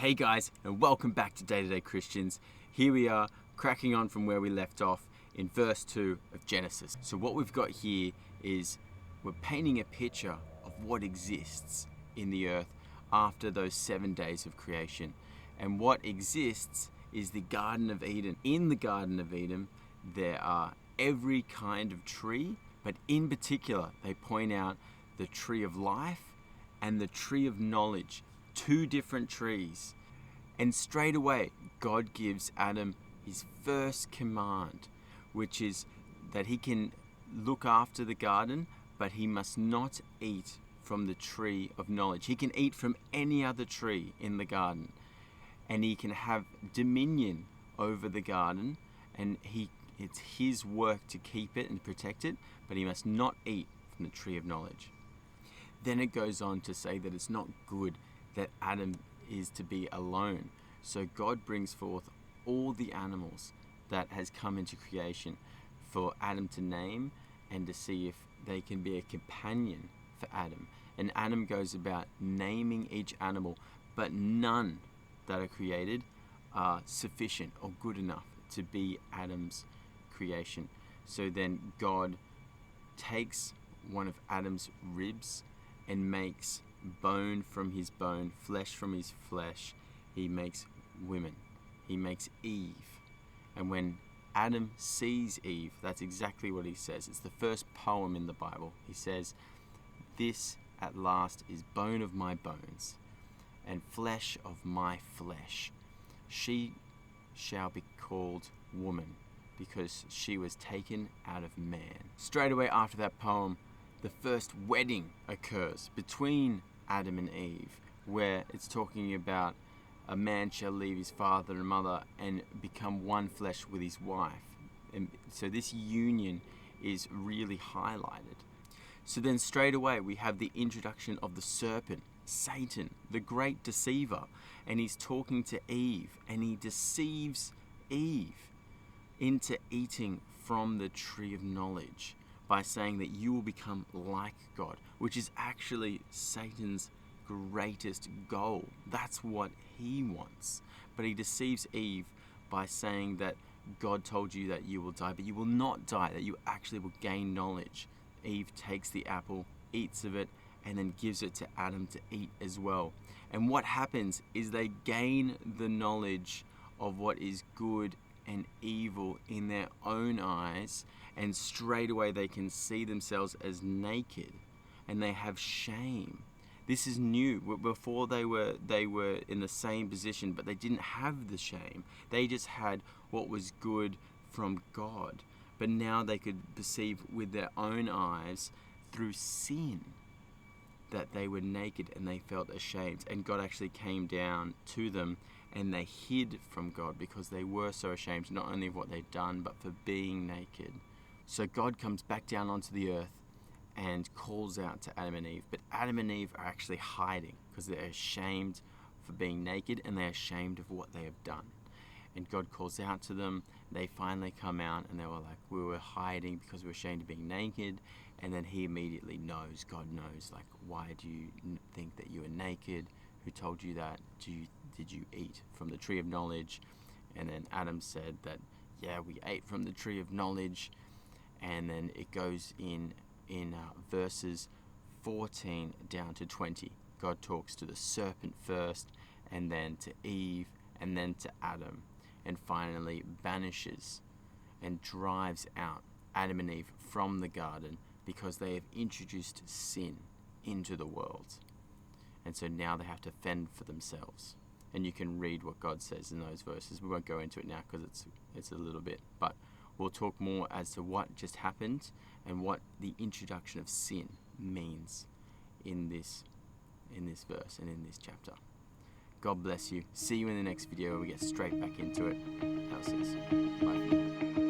Hey guys, and welcome back to Day to Day Christians. Here we are, cracking on from where we left off in verse 2 of Genesis. So what we've got here is we're painting a picture of what exists in the earth after those 7 days of creation. And what exists is the Garden of Eden. In the Garden of Eden, there are every kind of tree, but in particular, they point out the tree of life and the tree of knowledge. Two different trees. And straight away, God gives Adam his first command, which is that he can look after the garden, but he must not eat from the tree of knowledge. He can eat from any other tree in the garden, and he can have dominion over the garden, and it's his work to keep it and protect it, but he must not eat from the tree of knowledge. Then it goes on to say that it's not good that Adam is to be alone. So God brings forth all the animals that has come into creation for Adam to name and to see if they can be a companion for Adam. And Adam goes about naming each animal, but none that are created are sufficient or good enough to be Adam's creation. So then God takes one of Adam's ribs and makes bone from his bone, flesh from his flesh. He makes women. He makes Eve. And when Adam sees Eve, that's exactly what he says. It's the first poem in the Bible. He says, "This at last is bone of my bones and flesh of my flesh. She shall be called woman because she was taken out of man." Straight away after that poem, the first wedding occurs between Adam and Eve, where it's talking about a man shall leave his father and mother and become one flesh with his wife. And so this union is really highlighted. So then straight away we have the introduction of the serpent, Satan, the great deceiver, and he's talking to Eve, and he deceives Eve into eating from the tree of knowledge by saying that you will become like God, which is actually Satan's greatest goal. That's what he wants. But he deceives Eve by saying that God told you that you will die, but you will not die, that you actually will gain knowledge. Eve takes the apple, eats of it, and then gives it to Adam to eat as well. And what happens is they gain the knowledge of what is good and evil in their own eyes, and straight away they can see themselves as naked, and they have shame. This is new. Before they were in the same position, but they didn't have the shame. They just had what was good from God. But now they could perceive with their own eyes through sin that they were naked and they felt ashamed. And God actually came down to them, and they hid from God because they were so ashamed, not only of what they'd done, but for being naked. So God comes back down onto the earth and calls out to Adam and Eve. But Adam and Eve are actually hiding because they're ashamed for being naked, and they're ashamed of what they have done. And God calls out to them. They finally come out, and they were like, we were hiding because we were ashamed of being naked. And then he immediately knows, God knows, like, why do you think that you are naked? Who told you that? Did you eat from the tree of knowledge? And then Adam said that, yeah, we ate from the tree of knowledge. And then it goes in verses 14 down to 20. God talks to the serpent first, and then to Eve, and then to Adam, and finally banishes and drives out Adam and Eve from the garden because they have introduced sin into the world. And so now they have to fend for themselves. And you can read what God says in those verses. We won't go into it now because it's a little bit, but we'll talk more as to what just happened and what the introduction of sin means in this verse and in this chapter. God bless you. See you in the next video where we get straight back into it. How's this? Bye.